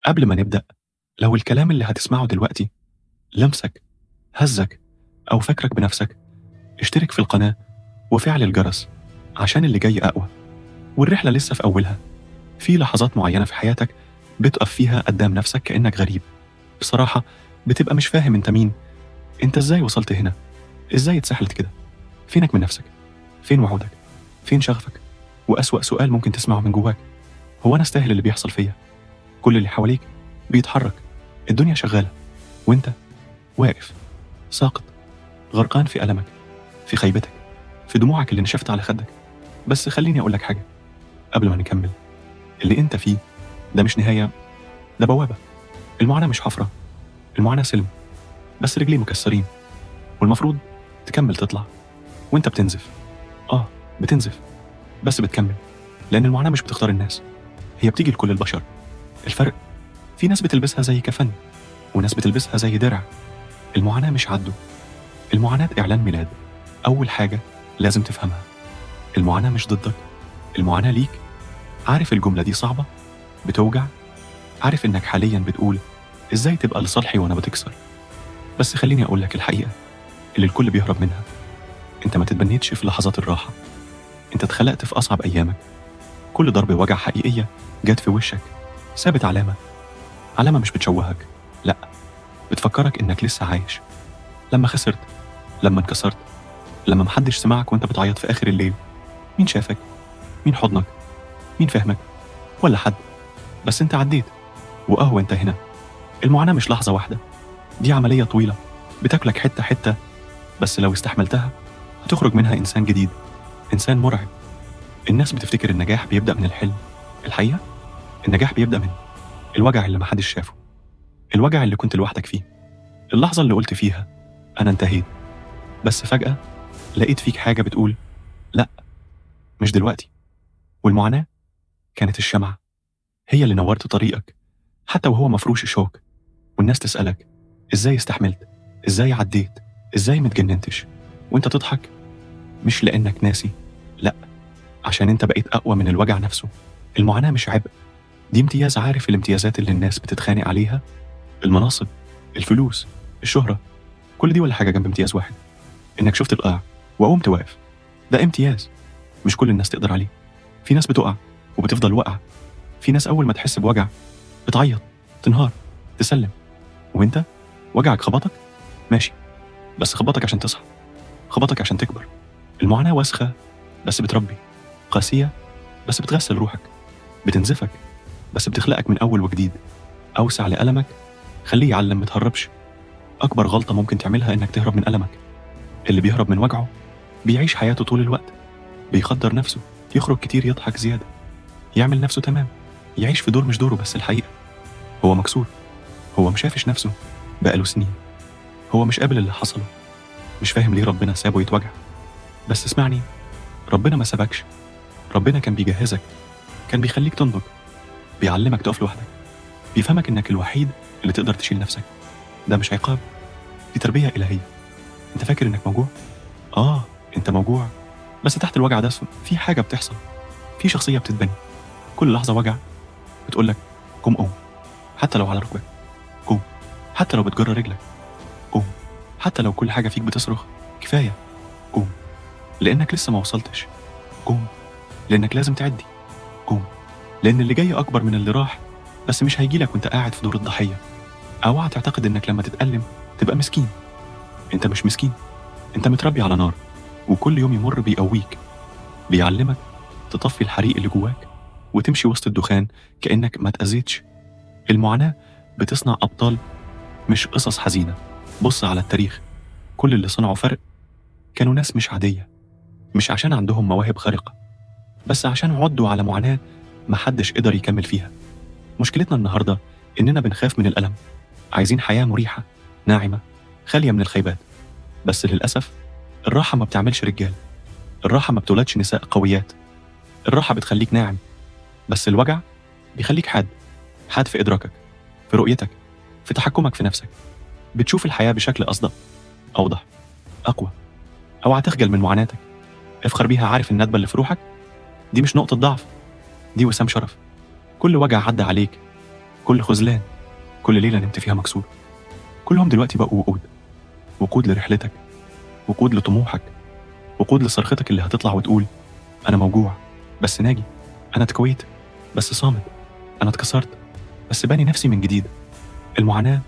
قبل ما نبدأ، لو الكلام اللي هتسمعه دلوقتي لمسك، هزك، أو فكرك بنفسك، اشترك في القناة وفعل الجرس عشان اللي جاي أقوى. والرحلة لسه في أولها. في لحظات معينة في حياتك بتقف فيها قدام نفسك كأنك غريب. بصراحة بتبقى مش فاهم انت مين، انت ازاي وصلت هنا، ازاي اتسحلت كده، فينك من نفسك، فين وعودك، فين شغفك. وأسوأ سؤال ممكن تسمعه من جواك: هو أنا استاهل اللي بيحصل فيا؟ كل اللي حواليك بيتحرك، الدنيا شغالة، وانت واقف ساقط، غرقان في ألمك، في خيبتك، في دموعك اللي نشفت على خدك. بس خليني أقول لك حاجة قبل ما نكمل: اللي انت فيه ده مش نهاية، ده بوابة. المعاناة مش حفرة، المعاناة سلم، بس رجليه مكسرين، والمفروض تكمل تطلع. وانت بتنزف، بتنزف، بس بتكمل، لأن المعاناة مش بتختار الناس، هي بتيجي لكل البشر. الفرق: في ناس بتلبسها زي كفن، وناس بتلبسها زي درع. المعاناة مش عدو، المعاناة إعلان ميلاد. أول حاجة لازم تفهمها: المعاناة مش ضدك، المعاناة ليك. عارف الجملة دي صعبة، بتوجع، عارف إنك حاليا بتقول إزاي تبقى لصالحي وأنا بتكسر. بس خليني أقول لك الحقيقة اللي الكل بيهرب منها: أنت ما تتبنيتش في لحظات الراحة، أنت اتخلقت في أصعب أيامك. كل ضربة وجع حقيقية جت في وشك سابت علامة. علامة مش بتشوهك، لأ، بتفكرك إنك لسه عايش. لما خسرت، لما انكسرت، لما محدش سمعك وانت بتعيط في آخر الليل، مين شافك؟ مين حضنك؟ مين فهمك؟ ولا حد. بس انت عديت، وقهوة انت هنا. المعاناة مش لحظة واحدة، دي عملية طويلة بتاكلك حتة حتة. بس لو استحملتها هتخرج منها إنسان جديد، إنسان مرعب. الناس بتفتكر النجاح بيبدأ من الحلم، الحقيقة النجاح بيبدأ من الوجع اللي محدش شافه، الوجع اللي كنت لوحدك فيه، اللحظة اللي قلت فيها أنا انتهيت. بس فجأة لقيت فيك حاجة بتقول لأ، مش دلوقتي. والمعاناة كانت الشمعة، هي اللي نورت طريقك حتى وهو مفروش شوك. والناس تسألك إزاي استحملت، إزاي عديت، إزاي متجننتش. وإنت تضحك، مش لأنك ناسي، لأ، عشان إنت بقيت أقوى من الوجع نفسه. المعاناة مش عبء، دي امتياز. عارف الامتيازات اللي الناس بتتخانق عليها؟ المناصب، الفلوس، الشهرة، كل دي ولا حاجة جنب امتياز واحد: إنك شفت القاع وقمت واقف. ده امتياز مش كل الناس تقدر عليه. في ناس بتقع وبتفضل واقعة، في ناس أول ما تحس بوجع بتعيط، تنهار، تسلم. وانت وجعك خبطك، ماشي، بس خبطك عشان تصحى، خبطك عشان تكبر. المعاناة وسخة بس بتربي، قاسية بس بتغسل روحك، بتنزفك بس بتخلقك من أول وجديد. أوسع لألمك، خليه يعلم، متهربش. أكبر غلطة ممكن تعملها إنك تهرب من ألمك. اللي بيهرب من وجعه بيعيش حياته طول الوقت بيخدر نفسه، يخرج كتير، يضحك زيادة، يعمل نفسه تمام، يعيش في دور مش دوره. بس الحقيقة هو مكسور، هو مشافش نفسه بقاله سنين، هو مش قابل اللي حصله، مش فاهم ليه ربنا سابه يتوجع. بس اسمعني، ربنا ما سابكش، ربنا كان بيجهزك، كان بيخليك تنضج، بيعلمك تقف لوحدك، بيفهمك انك الوحيد اللي تقدر تشيل نفسك. ده مش عقاب، دي تربية إلهية. انت فاكر انك موجوع؟ انت موجوع، بس تحت الوجع ده في حاجة بتحصل، في شخصية بتتبني. كل لحظة وجع بتقولك قوم، حتى لو على ركبك، قوم، حتى لو بتجرى رجلك، قوم، حتى لو كل حاجة فيك بتصرخ كفاية، قوم، لأنك لسه ما وصلتش، قوم، لأنك لازم تعدي، قوم، لأن اللي جاي أكبر من اللي راح، بس مش هيجيلك وانت قاعد في دور الضحية. اوعى تعتقد انك لما تتألم تبقى مسكين، انت مش مسكين، انت متربي على نار، وكل يوم يمر بيقويك، بيعلمك تطفي الحريق اللي جواك وتمشي وسط الدخان كأنك ما تأذيتش. المعاناة بتصنع أبطال، مش قصص حزينة. بص على التاريخ، كل اللي صنعوا فرق كانوا ناس مش عادية، مش عشان عندهم مواهب خارقة، بس عشان عدوا على معاناة محدش قدر يكمل فيها. مشكلتنا النهاردة إننا بنخاف من الألم، عايزين حياة مريحة، ناعمة، خالية من الخيبات. بس للأسف الراحة ما بتعملش رجال، الراحة ما بتولدش نساء قويات. الراحة بتخليك ناعم، بس الوجع بيخليك حاد، حاد في إدراكك، في رؤيتك، في تحكمك في نفسك. بتشوف الحياة بشكل أصدق، أوضح، أقوى. أوعى تخجل من معاناتك، افخر بيها. عارف الندبة اللي في روحك دي مش نقطة ضعف، دي وسام شرف. كل وجع عدى عليك، كل خذلان، كل ليلة نمت فيها مكسور، كلهم دلوقتي بقوا وقود. وقود لرحلتك، وقود لطموحك، وقود لصرختك اللي هتطلع وتقول: أنا موجوع بس ناجي، أنا اتكويت بس صامد، أنا اتكسرت بس باني نفسي من جديد. المعاناة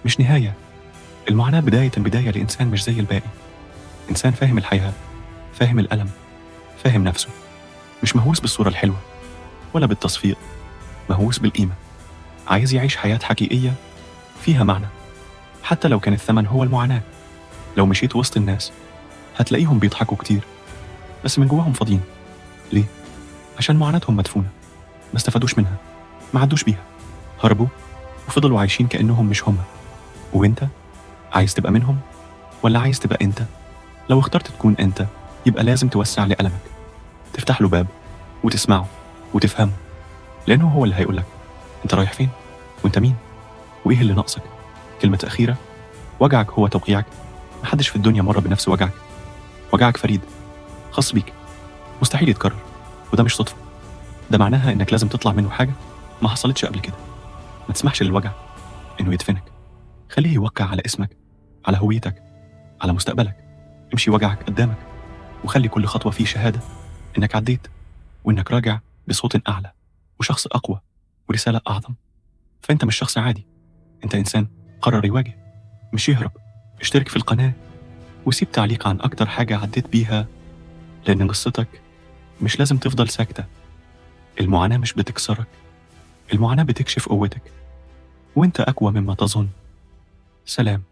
مش نهاية، المعاناة بداية لإنسان مش زي الباقي، إنسان فاهم الحياة، فاهم الألم، فاهم نفسه، مش مهووس بالصورة الحلوة ولا بالتصفيق، مهووس بالقيمة، عايز يعيش حياة حقيقية فيها معنى، حتى لو كان الثمن هو المعاناة. لو مشيت وسط الناس هتلاقيهم بيضحكوا كتير، بس من جواهم فاضيين. ليه؟ عشان معاناتهم مدفونة، ما استفادوش منها، ما عدوش بيها، هربوا وفضلوا عايشين كأنهم مش هما. وانت عايز تبقى منهم ولا عايز تبقى انت؟ لو اخترت تكون انت، يبقى لازم توسع لألمك، تفتح له باب وتسمعه وتفهمه، لأنه هو اللي هيقولك انت رايح فين وانت مين وايه اللي ناقصك. كلمة أخيرة: وجعك هو توقيعك. محدش في الدنيا مر بنفس وجعك، وجعك فريد، خاص بيك، مستحيل يتكرر، وده مش صدفة، ده معناها انك لازم تطلع منه حاجة ما حصلتش قبل كده. ما تسمحش للوجع انه يدفنك، خليه يوقع على اسمك، على هويتك، على مستقبلك. امشي وجعك قدامك، وخلي كل خطوة فيه شهادة انك عديت، وانك راجع بصوت اعلى وشخص اقوى ورسالة اعظم. فانت مش شخص عادي، انت انسان قرر يواجه مش يهرب. اشترك في القناة وسيب تعليق عن اكتر حاجة عديت بيها، لان قصتك مش لازم تفضل ساكتة. المعاناة مش بتكسرك، المعاناة بتكشف قوتك، وانت اقوى مما تظن. سلام.